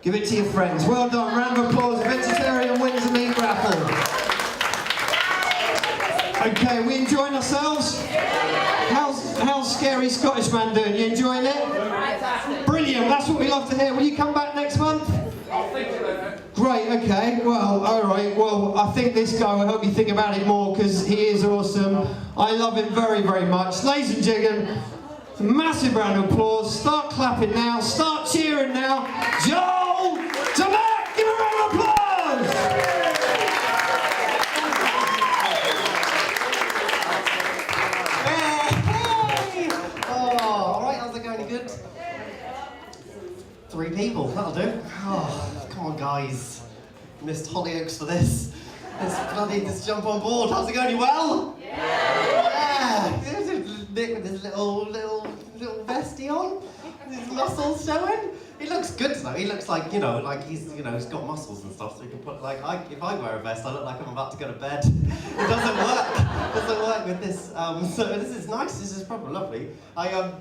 Give it to your friends. Well done. Round of applause. Vegetarian wins the meat raffle. Okay, we enjoying ourselves? How's Scary Scottish Man doing? You enjoying it? Brilliant. That's what we love to hear. Will you come back next month? Great, okay, well, alright, well, I think this guy, I hope you think about it more because he is awesome. I love him very, very much. Ladies and gentlemen, massive round of applause. Start clapping now, start cheering now. Joel Tamak, give a round of applause! Hey! Oh, alright, how's it going? You good? 3 people, that'll do. Oh. Come on, guys. Missed Hollyoaks for this. Let's jump on board. How's it going? You well? Yeah. Nick with his little vestie on, his muscles showing. He looks good though. He looks like, like he's got muscles and stuff. So you can put if I wear a vest, I look like I'm about to go to bed. It doesn't work. It doesn't work with this. So this is nice. This is probably lovely. I hope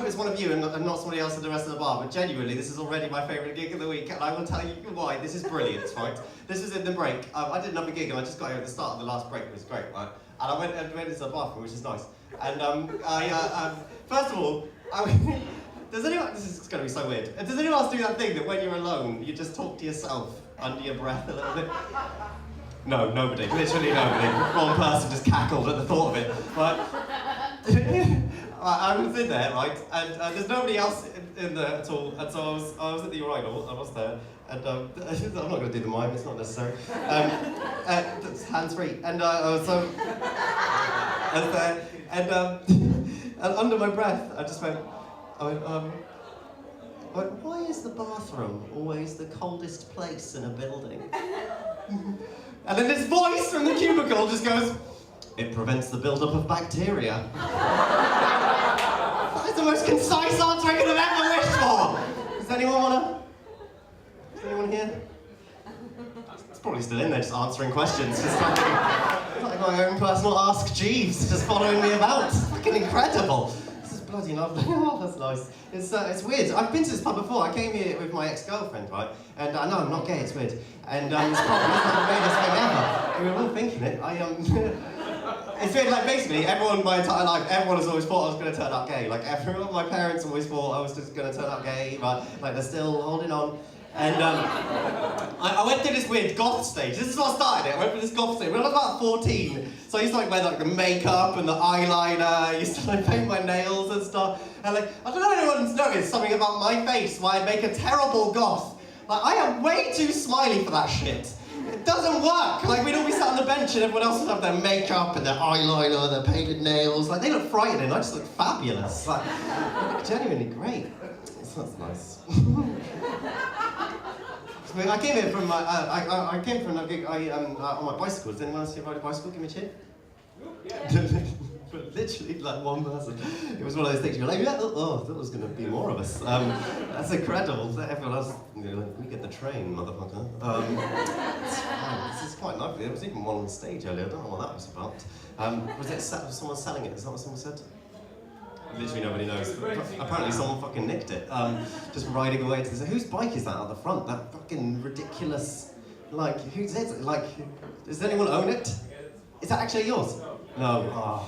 it's one of you and not somebody else in the rest of the bar. But genuinely, this is already my favourite gig of the week, and I will tell you why. This is brilliant, right? This was in the break. I did another gig, and I just got here at the start of the last break. It was great, right? And I went into the bathroom, which is nice. And first of all, does anyone? This is going to be so weird. Does anyone else do that thing that when you're alone, you just talk to yourself under your breath a little bit? No, nobody. Literally nobody. One person just cackled at the thought of it. But I was in there, right, and there's nobody else in there at all. And so I was at the urinal. I was there, and I'm not going to do the mime. It's not necessary. It's hands-free. And I was there, and under my breath, I just went. Why is the bathroom always the coldest place in a building? And then this voice from the cubicle just goes, it prevents the build-up of bacteria. That is the most concise answer I could have ever wished for. Does anyone here? It's probably still in there just answering questions. Just like my own personal Ask Jeeves, just following me about. It's fucking incredible. Bloody lovely. Oh, that's nice. It's weird. I've been to this pub before. I came here with my ex-girlfriend, right? And I know I'm not gay. It's weird. And it's probably not the weirdest thing ever. We were all thinking it. It's weird. Like basically, everyone my entire life, everyone has always thought I was going to turn out gay. Like everyone, my parents always thought I was just going to turn out gay, but like they're still holding on. And I went through this weird goth stage. This is what started it. I went through this goth stage. When I was about 14, so I used to wear the makeup and the eyeliner. I used to paint my nails and stuff. And I don't know if anyone's noticed something about my face why I make a terrible goth. I am way too smiley for that shit. It doesn't work. We'd all be sat on the bench and everyone else would have their makeup and their eyeliner, their painted nails. They look frightening. I just look fabulous. They look genuinely great. That's nice. I came here from I came from a gig on my bicycle. Does anyone else here ride a bicycle? Give me a cheer. Yeah. Literally one person. It was one of those things. You're like, yeah, oh, that was going to be more of us. That's incredible. Everyone else, we get the train, motherfucker. It's fine. This is quite lovely. There was even one on stage earlier. I don't know what that was about. Was someone selling it? Is that what someone said? Literally nobody knows. Apparently someone fucking nicked it. Just riding away to whose bike is that at the front? That fucking ridiculous, whose is it? Does anyone own it? Is that actually yours? No. Oh.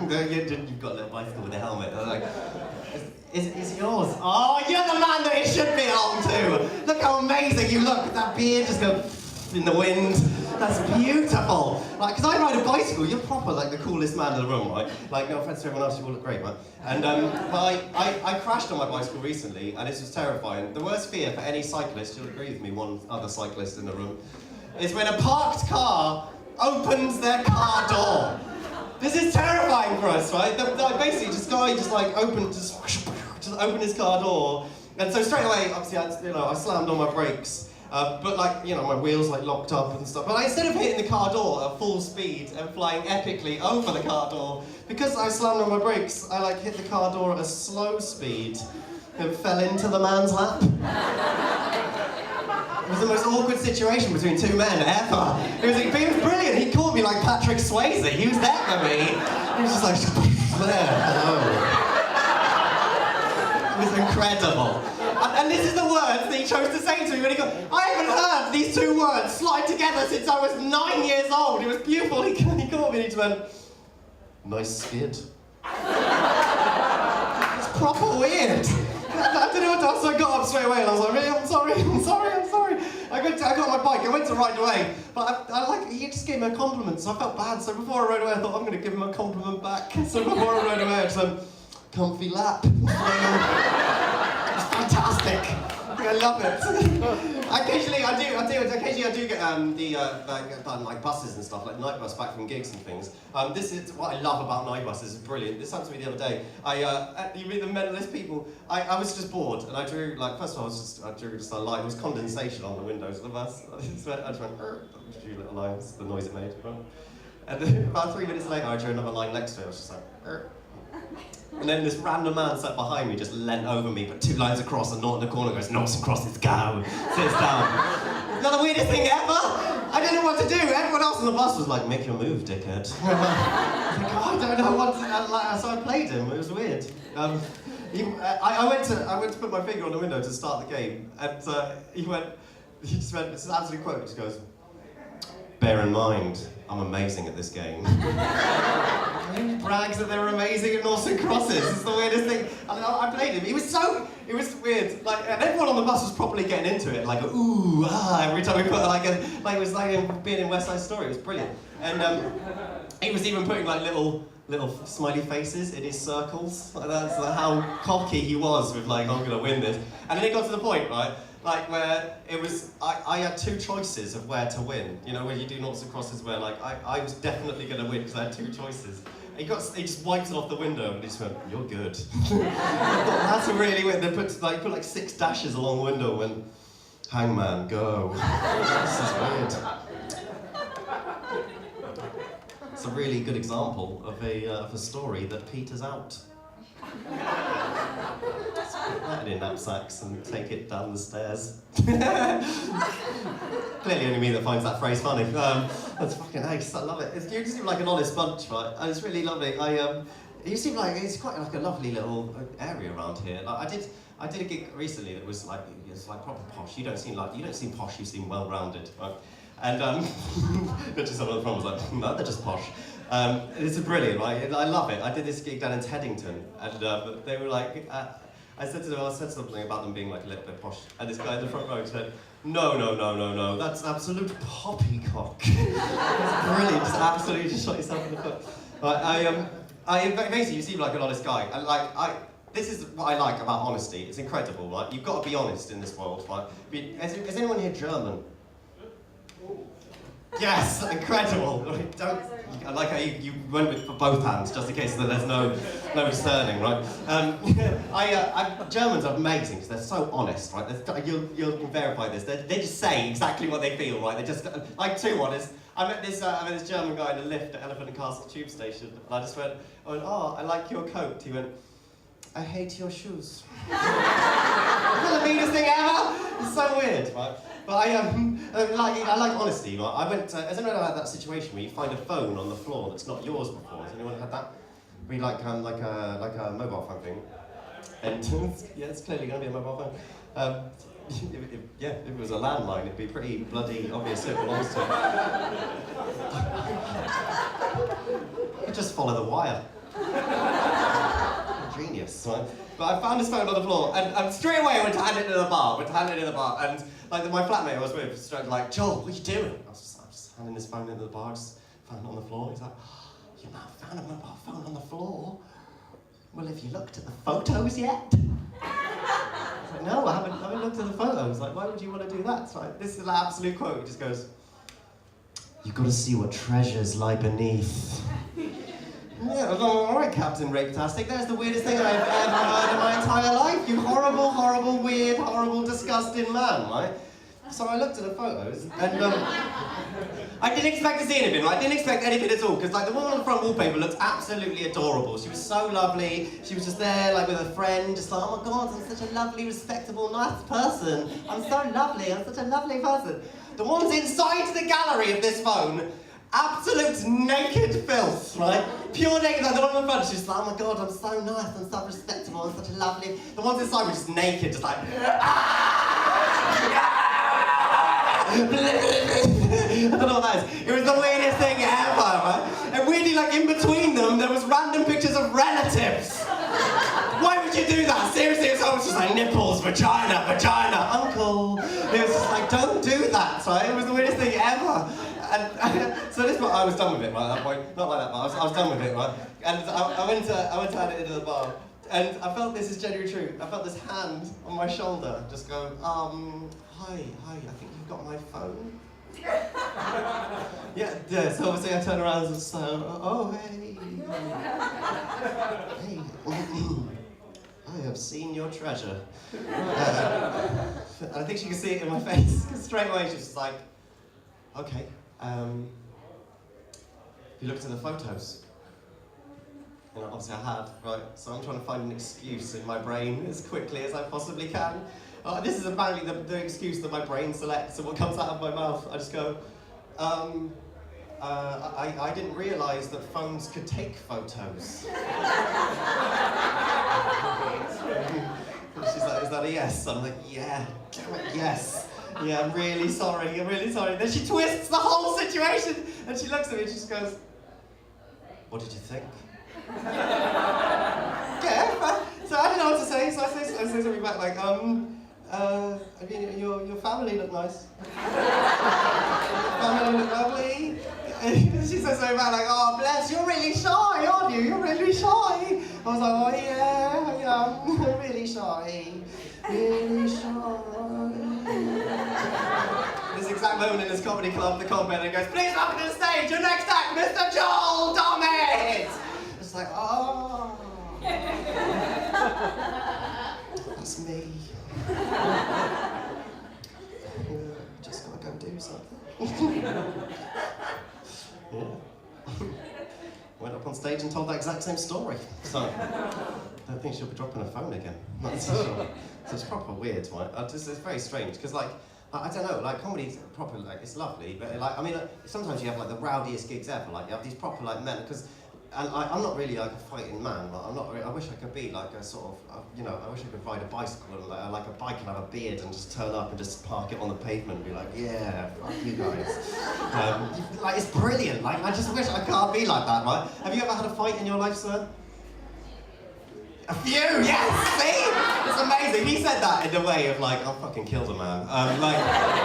You've got a little bicycle with a helmet. Is it yours? Oh, you're the man that it should belong to! Look how amazing you look! That beard just go in the wind. That's beautiful. Because I ride a bicycle, you're proper the coolest man in the room, right? No offense to everyone else, you all look great, man. And but I crashed on my bicycle recently, and this was terrifying. The worst fear for any cyclist, you'll agree with me, one other cyclist in the room, is when a parked car opens their car door. This is terrifying for us, right? Basically, this guy just opened his car door, and so straight away, obviously, I slammed on my brakes. But my wheels locked up and stuff. But instead of hitting the car door at full speed and flying epically over the car door, because I slammed on my brakes, I hit the car door at a slow speed and fell into the man's lap. It was the most awkward situation between two men ever. It was brilliant. He called me like Patrick Swayze. He was there for me. He was just there, hello. It was incredible. And this is the words that he chose to say to me when he goes, I haven't heard these two words slotted together since I was 9 years old. It was beautiful. He caught me and he went, nice skid. It's proper weird. I didn't know what to do, so I got up straight away and I was like, really, I'm sorry. I got my bike, I went to ride away, but he just gave me a compliment, so I felt bad. So before I rode away, I thought, I'm going to give him a compliment back. So before I rode away, I just went, comfy lap. It's fantastic. I love it. Occasionally I do get like buses and stuff, like night bus back from gigs and things. This is what I love about night buses. It's brilliant. This happened to me the other day. You meet the mentalist people. I was just bored and I drew, like, first of all I drew just a line. There was condensation on the windows of the bus. I just went, drew little lines, the noise it made. And then about 3 minutes later I drew another line next to it. I was just like, And then this random man sat behind me, just leant over me, put 2 lines across and not in the corner, goes, knocks across his gown, sits down. It's not the weirdest thing ever. I didn't know what to do. Everyone else on the bus was like, make your move, dickhead. I don't know what to do. So I played him, it was weird. I went to put my finger on the window to start the game, and he just went, it's an absolute quote, he just goes, bear in mind, I'm amazing at this game. He brags that they're amazing at noughts and crosses. It's the weirdest thing. I played him. It was weird. Like, and everyone on the bus was properly getting into it. Like, ooh, ah, every time we put it was like being in West Side Story. It was brilliant. And he was even putting like little smiley faces in his circles. Like, that's how cocky he was with like, I'm gonna win this. And then it got to the point, right? Like where it was, I had 2 choices of where to win. You know, when you do noughts and crosses where like, I was definitely gonna win because I had 2 choices. He just wiped it off the window and he just went, you're good. That's really weird. They put like 6 dashes along the window and hangman, go. This is weird. It's a really good example of a story that peters out. Just put that in knapsacks and take it down the stairs. Clearly only me that finds that phrase funny. That's fucking ace, I love it. You just seem like an honest bunch, right? And it's really lovely. You seem like, it's quite like a lovely little area around here. Like, I did a gig recently that was like, it's like proper posh. You don't seem posh, you seem well-rounded, right? And just someone on the front was like, no, they're just posh. It's brilliant, right? I love it. I did this gig down in Teddington, and they were like, I said something about them being like a little bit posh, and this guy in the front row said, no, that's absolute poppycock. It's brilliant, just absolutely just shot yourself in the foot. Basically, you seem like an honest guy, and this is what I like about honesty. It's incredible, right? You've got to be honest in this world, right? Is anyone here German? Yes, incredible. I like how you went with for both hands, just in case that there's no discerning, right? Germans are amazing because they're so honest, right? You'll verify this. They just say exactly what they feel, right? They just like too honest. I met this German guy in a lift at Elephant and Castle tube station, and I just went, oh, I like your coat. He went, I hate your shoes. That's the meanest thing ever. It's so weird, right? But I like honesty. Right? I went. Has anyone ever had that situation where you find a phone on the floor that's not yours before? Has anyone had that? Where you like a mobile phone thing, and yeah, it's clearly going to be a mobile phone. If it was a landline, it'd be pretty bloody obvious who it belongs to. You just follow the wire. Genius, right? But I found this phone on the floor, and straight away I went to hand it in the bar. And like my flatmate I was with was like, Joel, what are you doing? I was just handing this phone into the bar, just found it on the floor. He's like, oh, you now found a mobile phone on the floor? Well, have you looked at the photos yet? I was like, no, I haven't looked at the photos. Like, why would you want to do that? It's like, this is an absolute quote. He just goes, you've got to see what treasures lie beneath. Yeah, all right, Captain Rape-tastic. That's the weirdest thing I've ever heard in my entire life. You horrible, horrible, weird, horrible, disgusting man, right? So I looked at the photos, and I didn't expect to see anything, right? I didn't expect anything at all, because like the woman on the front wallpaper looked absolutely adorable. She was so lovely. She was just there, like with a friend, just like, oh my God, I'm such a lovely, respectable, nice person. I'm so lovely. I'm such a lovely person. The ones inside the gallery of this phone Absolute naked filth, right? Pure naked, like the one in the front, she's like, oh my god, I'm so nice, I'm so respectable, I'm such a lovely... The ones inside were just naked, just like... I don't know what that is. It was the weirdest thing ever, right? And weirdly, like in between them, there was random pictures of relatives. Why would you do that? Seriously, it was just like nipples, vagina, uncle. It was just like, don't do that, right? It was the weirdest thing ever. And so this point, I was done with it, right, at that point. Not like that, but I was done with it, right? And I went to hand it into the bar, and I felt, this is genuinely true, I felt this hand on my shoulder just go, hi, I think you've got my phone. yeah, so obviously I turn around and say, oh, hey. Hey, I have seen your treasure. And I think she could see it in my face, because straight away she's just like, okay, you looked at the photos. And obviously I had, right? So I'm trying to find an excuse in my brain as quickly as I possibly can. This is apparently the excuse that my brain selects, and what comes out of my mouth, I just go, I didn't realise that phones could take photos. She's like, is that a yes? I'm like, yeah, damn it, yes. Yeah, I'm really sorry. Then she twists the whole situation, and she looks at me and she just goes, what did you think? Yeah, so I didn't know what to say, so I say something back like, I mean, your family look nice. Family look lovely. And she says something back like, oh bless, you're really shy, aren't you? You're really shy. I was like, oh yeah, I'm really shy. Really shy. This exact moment in this comedy club, the comment goes, please welcome to the stage, your next act, Mr. Joel Dommett! It's like, oh. That's me. Just gotta go do something. Yeah. Went up on stage and told that exact same story. So, I don't think she'll be dropping her phone again. That's for sure. So it's proper weird, right? It's very strange, because like, I don't know, like comedy's proper, like it's lovely, but like, I mean, sometimes you have like the rowdiest gigs ever, like you have these proper like men, because, and I'm not really like a fighting man, like, I'm not really, I wish I could be like a sort of, you know, I wish I could ride a bicycle and like a bike and have a beard and just turn up and just park it on the pavement and be like, yeah, fuck you guys. Like it's brilliant, like I just wish I can't be like that, right? Have you ever had a fight in your life, sir? A few, yes, see? It's amazing. He said that in a way of like, I'll fucking kill the man. Like,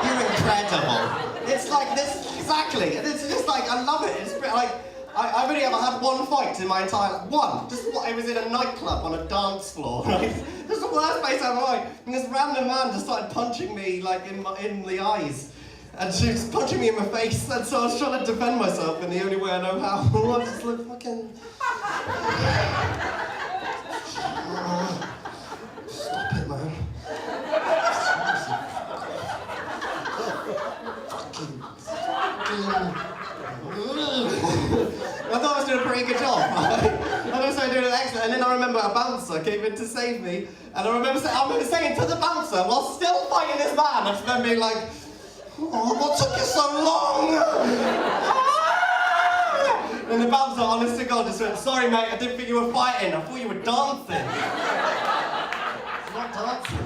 you're incredible. It's like this, exactly. And it's just like, I love it. It's like, I've only ever had one fight in my entire life. One. Just it was in a nightclub on a dance floor, right? This is the worst place I've ever had. And this random man just started punching me like in the eyes. And she was punching me in my face, and so I was trying to defend myself in the only way I know how. I was just like, fucking... Stop it, man. I thought I was doing a pretty good job. I was doing an excellent, and then I remember a bouncer came in to save me, and I remember saying to the bouncer, while still fighting this man, I just remember being like, oh, what took you so long? And the bouncer, honest to God, just went, sorry mate, I didn't think you were fighting, I thought you were dancing. Not dancing.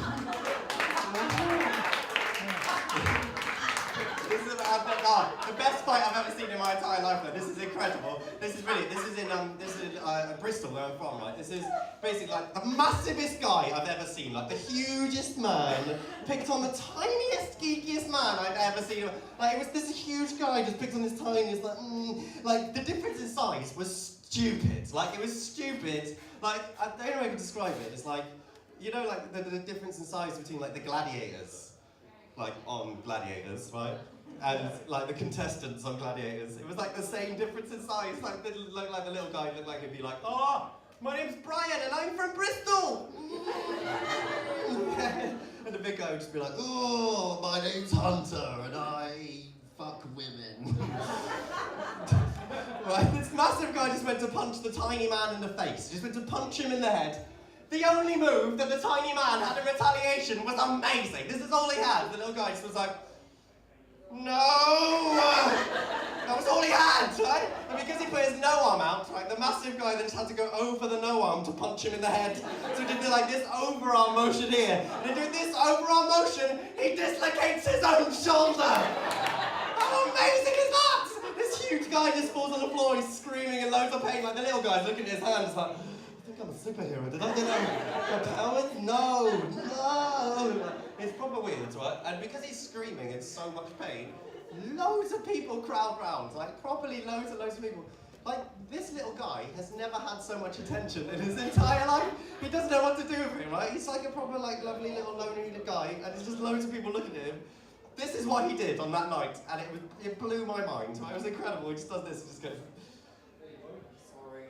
This is the best fight I've ever seen in my entire life though. This is incredible. This is brilliant. This is in Bristol where I'm from, right? This is basically like the massivest guy I've ever seen, like the hugest man, picked on the tiniest, geekiest man I've ever seen. Like it was this huge guy just picked on this tiniest, like the difference in size was stupid. Like it was stupid. Like the only way I can describe it is like, you know, like the difference in size between like the gladiators, like on Gladiators, right? And like the contestants on Gladiators. It was like the same difference in size. Like the little guy looked like he'd be like, oh, my name's Brian and I'm from Bristol. And the big guy would just be like, oh, my name's Hunter and I fuck women. Right, this massive guy just went to punch the tiny man in the face. Just went to punch him in the head. The only move that the tiny man had in retaliation was amazing. This is all he had. The little guy just was like, no! That was all he had, right? And because he put his no arm out, right, the massive guy then just had to go over the no arm to punch him in the head. So he did like this overarm motion here. And he did this overarm motion, he dislocates his own shoulder. How amazing is that? This huge guy just falls on the floor, he's screaming in loads of pain, like the little guy's looking at his hands like, I think I'm a superhero, did I get my powers? No. It's proper weird, right? And because he's screaming in so much pain, loads of people crowd round, like properly loads of people. Like, this little guy has never had so much attention in his entire life. He doesn't know what to do with him, right? He's like a proper, like, lovely little lonely guy, and there's just loads of people looking at him. This is what he did on that night, and it blew my mind. It was incredible. He just does this and just goes, sorry.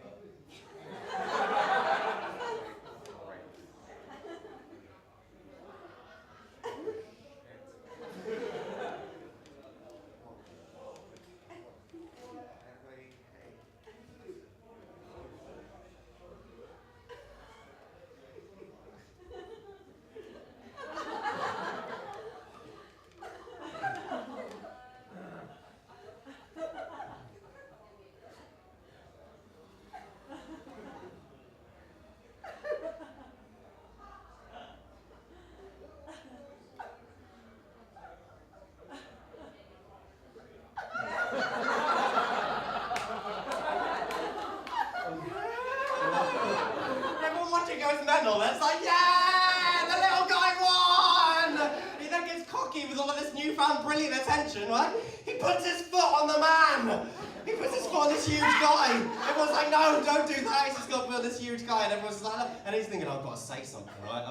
Goes mental. It's like, yeah, the little guy won! He then gets cocky with all of this newfound brilliant attention, right? He puts his foot on the man! He puts his foot on this huge guy! Everyone's like, no, don't do that, he's just got to put on this huge guy, and everyone's like, and he's thinking, I've got to say something, right?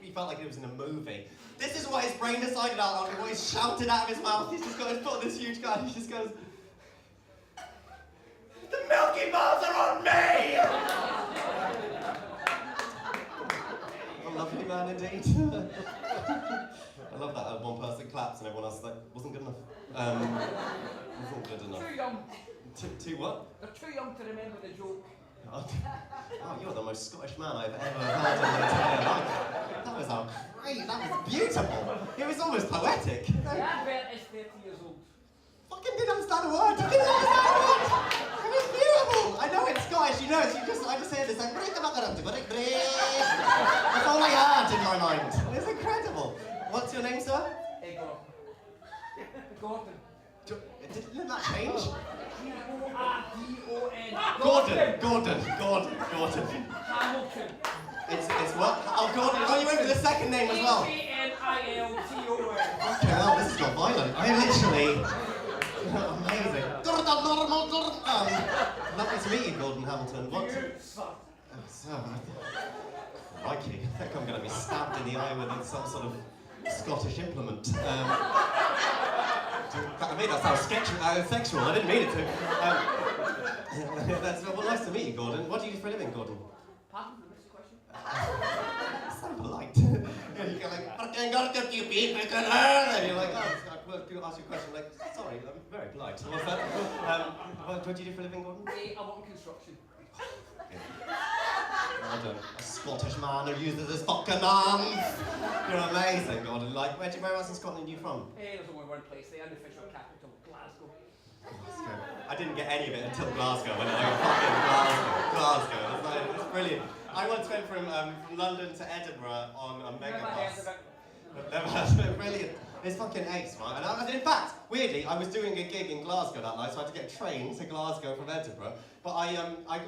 He felt like it was in a movie. This is what his brain decided out on, what he's shouted out of his mouth. He's just got his foot on this huge guy, and he just goes, the Milky Bars are on me! Lovely man indeed. I love that one person claps and everyone else is like, wasn't good enough. Wasn't good enough. Too young. Too what? They're too young to remember the joke. Oh, you're the most Scottish man I've ever heard in my entire life. That was great, that was beautiful. It was almost poetic. The advert is 30 years old. Fucking didn't understand a word. I didn't understand a word. It was beautiful. I know it's Scottish, you know it. I just hear this like, that's all I had in my mind. It's incredible. What's your name, sir? Gordon. Didn't that change? Gordon. Gordon. Hamilton. It's what? Oh, Gordon. Oh, you went with the second name as well. Hamilton. Okay, well, this has got violent. I literally... Amazing. Lovely to meet you, Gordon Hamilton. What? Crikey, I think I'm going to be stabbed in the eye with some sort of Scottish implement. I made that sound sexual. I didn't mean it to. Well, nice to meet you, Gordon. What do you do for a living, Gordon? Pardon? What's the question? So polite. You go like, fucking got a few people, and you're like, oh, people ask you a question, like, sorry, I'm very polite. What's that? What do you do for a living, Gordon? I work in construction. Well done. A Scottish man who uses his fucking arms. You're amazing, Gordon. Like, where else in Scotland are you from? There's only one place, the unofficial capital, Glasgow. Glasgow. I didn't get any of it until Glasgow, when I was fucking Glasgow. It's brilliant. I once went from London to Edinburgh on a mega bus. Never heard of it. Brilliant. It's fucking ace, right? And in fact, weirdly, I was doing a gig in Glasgow that night, so I had to get a train to Glasgow from Edinburgh. But I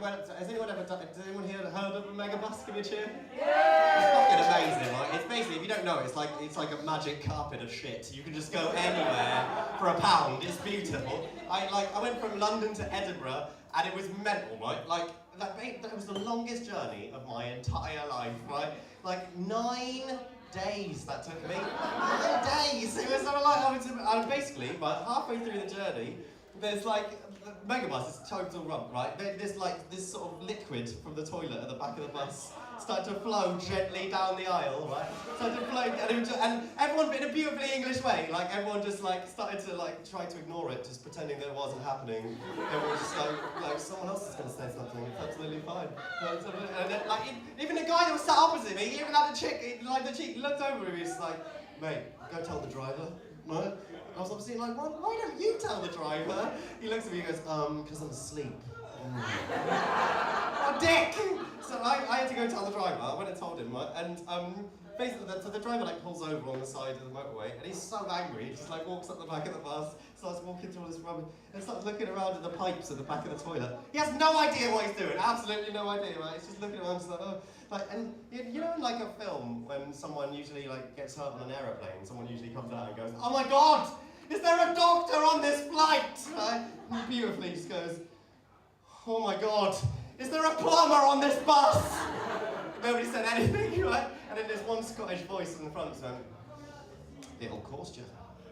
went up to, has anyone anyone here heard of a mega bus? Give me a cheer. Yeah! It's fucking amazing, right? It's basically, if you don't know, it's like a magic carpet of shit. You can just go anywhere for £1. It's beautiful. I went from London to Edinburgh, and it was mental, right? That was the longest journey of my entire life, right? Like 9 days that took me. 9 days! It was sort of like, I was basically, about halfway through the journey, there's like, the megabus is total rump, right? There's like this sort of liquid from the toilet at the back of the bus started to flow gently down the aisle, right? Started to flow, and everyone in a beautifully English way, like everyone just like started to like try to ignore it, just pretending that it wasn't happening. Everyone just like someone else is going to say something. It's absolutely fine. And then, like even the guy that was sat opposite me, he even had a chick, like the cheek looked over him. He's like, mate, go tell the driver. Right? I was obviously like, why don't you tell the driver? He looks at me and goes, because I'm asleep. Oh, dick! So I had to go tell the driver. I went and told him, right? And basically, so the driver like pulls over on the side of the motorway, and he's so angry. He just like walks up the back of the bus, starts walking through all this rubbish, and starts looking around at the pipes at the back of the toilet. He has no idea what he's doing. Absolutely no idea, right? He's just looking around, just like, oh, like, and you know, in like a film, when someone usually like gets hurt on an aeroplane, someone usually comes out and goes, "Oh my God, is there a doctor on this flight?" Right? And beautifully, he just goes, "Oh my God, is there a plumber on this bus?" Nobody said anything, right? And then there's one Scottish voice in the front saying, "It'll cost you."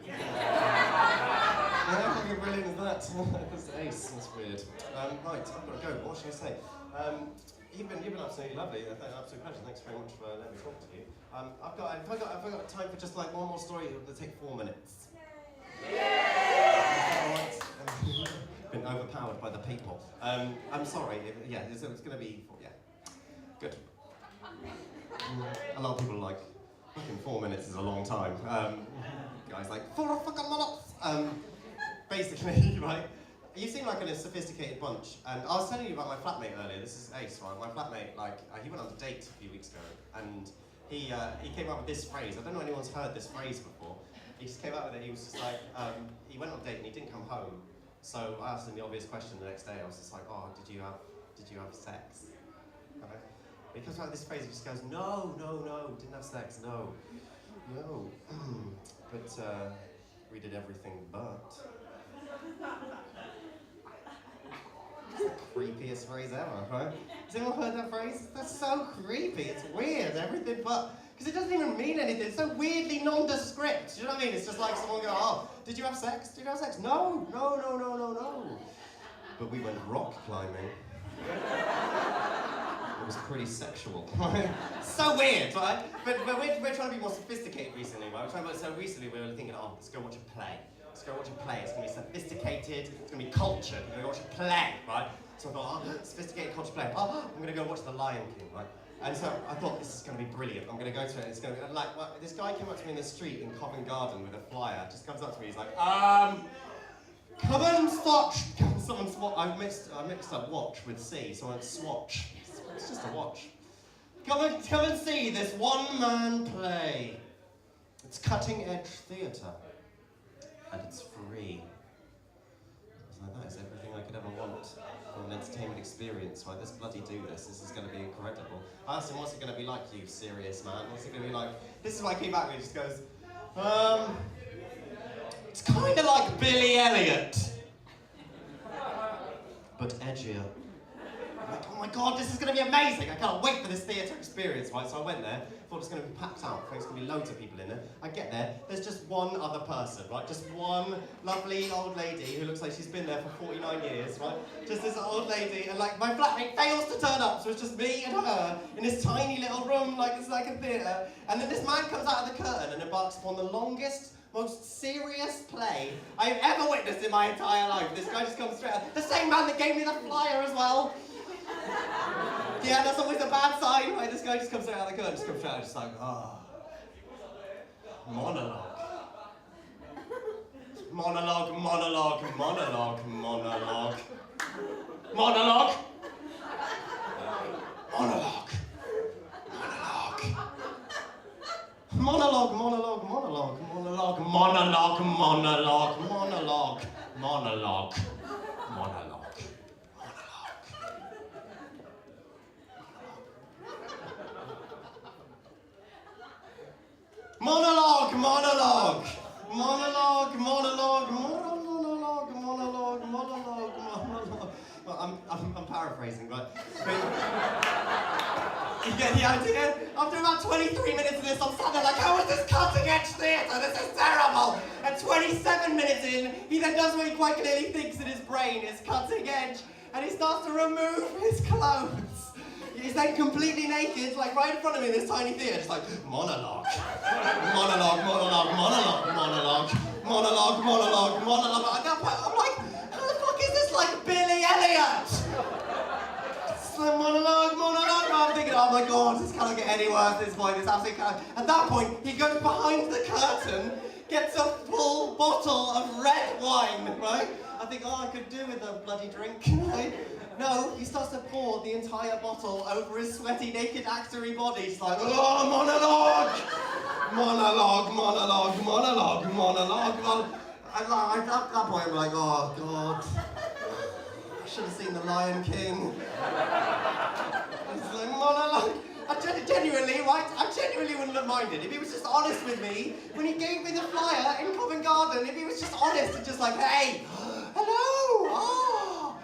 Yeah, how fucking brilliant is that? That's ace, that's weird. Right, I've got to go. What should I say? You've been absolutely lovely. Absolute pleasure. Thanks very much for letting me talk to you. I've got time for just like one more story. It'll take 4 minutes. Been overpowered by the people. I'm sorry. It's going to be. Yeah, good. A lot of people are like, fucking 4 minutes is a long time. Guys like 4 fucking minutes. Basically, right. You seem like a sophisticated bunch, and I was telling you about my flatmate earlier. This is Ace, right? My flatmate, he went on a date a few weeks ago, and he came up with this phrase. I don't know if anyone's heard this phrase before. He just came up with it. He was just like, he went on a date and he didn't come home. So I asked him the obvious question the next day. I was just like, "Oh, did you have sex?" Right? He comes out with this phrase. He just goes, "No, didn't have sex. No. But we did everything but." It's the creepiest phrase ever, right? Has anyone heard that phrase? That's so creepy. It's weird. Everything but. Because it doesn't even mean anything. It's so weirdly nondescript. Do you know what I mean? It's just like someone going, "Oh, did you have sex? Did you have sex?" No. But we went rock climbing. It was pretty sexual. So weird, right? But we're trying to be more sophisticated recently, right? So recently we were thinking, "Oh, let's go watch a play. Let's go watch a play. It's going to be sophisticated. It's going to be cultured. We're going to watch a play, right?" So I thought, sophisticated cultured play. I'm going to go watch The Lion King, right? And so I thought, this is going to be brilliant. I'm going to go to it. It's going to be like, this guy came up to me in the street in Covent Garden with a flyer. Just comes up to me. He's like, "Come and watch." I mixed up watch with see, so I went swatch. It's just a watch. Come and see this one-man play. It's cutting-edge theatre, and it's free. I was like, that is everything I could ever want from an entertainment experience, right? Let's bloody do this. This is going to be incredible. I asked him, "What's it going to be like, you serious man? What's it going to be like?" This is why he came back and he just goes, "It's kind of like Billy Elliot, but edgier." I'm like, "Oh my God, this is going to be amazing. I can't wait for this theatre experience," right? So I went there, thought it was going to be packed out, there's going to be loads of people in there. I get there, there's just one other person, right? Just one lovely old lady who looks like she's been there for 49 years, right? Just this old lady, and like my flatmate fails to turn up, so it's just me and her in this tiny little room, like it's like a theatre. And then this man comes out of the curtain and embarks upon the longest, most serious play I've ever witnessed in my entire life. This guy just comes straight out. The same man that gave me the flyer as well. Yeah, that's always a bad sign, right? This guy just comes out of the curtain, just comes out, just like, monologue. Monologue. Monologue. Monologue. Monologue. Monologue. Monologue. Monologue. Monologue. Monologue. Monologue. Monologue. Monologue. Monologue. Monologue. Monologue. Monologue. Monologue, monologue, monologue, monologue, monologue, monologue, monologue, monologue. Well, I'm paraphrasing, but you get the idea? After about 23 minutes of this, I'm sat there like, how is this cutting-edge theatre? This is terrible. At 27 minutes in, he then does what he quite clearly thinks in his brain is cutting edge, and he starts to remove his clothes. He's then completely naked, like right in front of me in this tiny theatre, just like, monologue. Monologue, monologue, monologue, monologue, monologue, monologue, monologue. At that point, I'm like, how the fuck is this like Billy Elliot? It's like monologue, monologue. I'm thinking, oh my God, this can't get any worse. at this point. It's absolutely chaos. At that point, he goes behind the curtain, gets a full bottle of red wine, right? I think, oh, I could do with a bloody drink, right? No, he starts to pour the entire bottle over his sweaty, naked, actory body. He's like, oh, monologue! Monologue, monologue, monologue, monologue. At that point, I'm like, oh, God. I should have seen The Lion King. It's like, monologue. I genuinely wouldn't have minded if he was just honest with me when he gave me the flyer in Covent Garden. If he was just honest and just like, hey, hello, oh.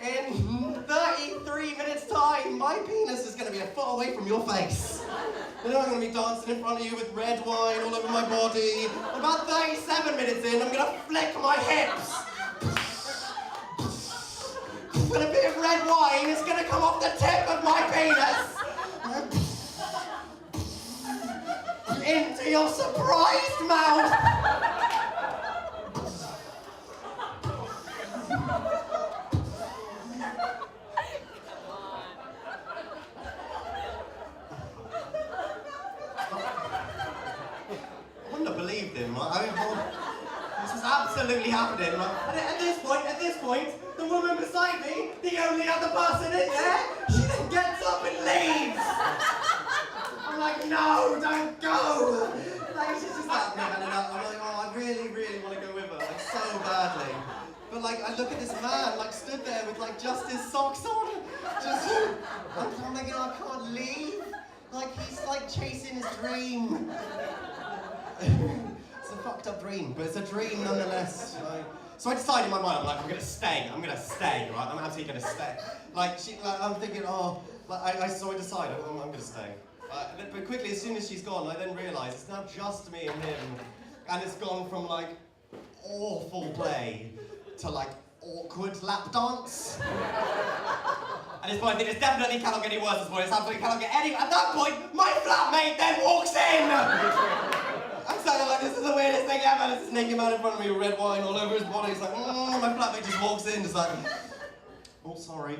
In 33 minutes time, my penis is going to be a foot away from your face. And then I'm going to be dancing in front of you with red wine all over my body. About 37 minutes in, I'm going to flick my hips. And a bit of red wine is going to come off the tip of my penis. Into your surprised mouth. I wouldn't have believed him. This was absolutely happening. At this point, the woman beside me, the only other person in there, she then gets up and leaves. I'm like, no, don't go. Like, she's just like, no. I'm like, oh, I really, really want to go with her, like, so badly. But like, I look at this man, like, stood there with like just his socks on. I'm like, I can't leave. Like, he's like chasing his dream. It's a fucked up dream, but it's a dream nonetheless. Like, so I decided in my mind, I'm like, I'm gonna stay, right? I'm absolutely gonna stay. Like, I'm thinking, oh, like, so I decided, I'm gonna stay. But quickly, as soon as she's gone, I then realise it's now just me and him, and it's gone from like awful play to like awkward lap dance. At this point, I think it definitely cannot get any worse. At this point, it absolutely cannot get any. At that point, my flatmate then walks in. I'm standing like, this is the weirdest thing ever. There's this naked man in front of me with red wine all over his body. He's like, oh, my flatmate just walks in, just like, oh, sorry.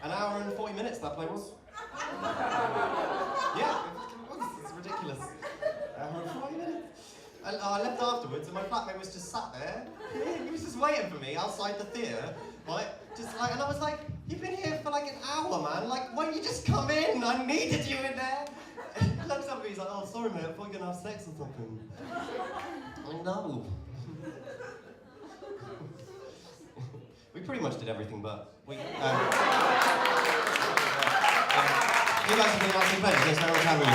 An hour and 40 minutes that play was. Yeah, it was. It's ridiculous. An hour and 40 minutes. I left afterwards and my flatmate was just sat there. He was just waiting for me outside the theatre, right? Just like, and I was like, you've been here for like an hour, man. Like, why don't you just come in? I needed you in there. He looks up at me, he's like, oh, sorry, mate, I thought you were going to have sex or something. I'm like, no. We pretty much did everything, but we... you guys have been absolutely pleasure. Thanks very much for having me.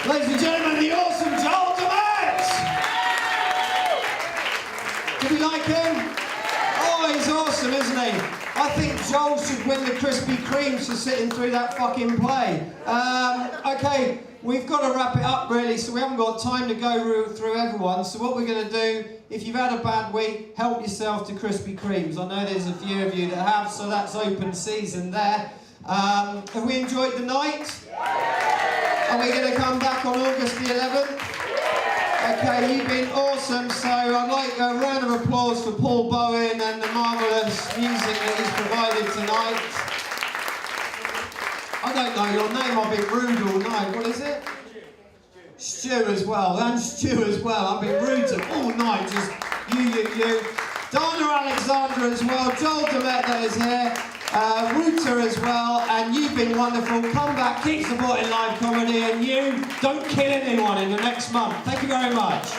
Ladies and gentlemen, the awesome Joel DeMatt! Did we like him? Oh, he's awesome, isn't he? I think Joel should win the Krispy Kremes for sitting through that fucking play. Okay, we've got to wrap it up really, so we haven't got time to go through everyone. So what we're going to do, if you've had a bad week, help yourself to Krispy Kremes. I know there's a few of you that have, so that's open season there. Have we enjoyed the night? Are we going to come back on August the 11th? Okay, you've been awesome, so I'd like a round of applause for Paul Bowen and the marvellous music that he's provided tonight. I don't know your name, I've been rude all night. What is it? Stu as well, and Stu as well. I've been rude to all night, just you. Dana Alexander as well, Joel DeMatt that is here, Ruta as well, and you've been wonderful. Come back, keep supporting live comedy, and you don't kill anyone in the next month. Thank you very much.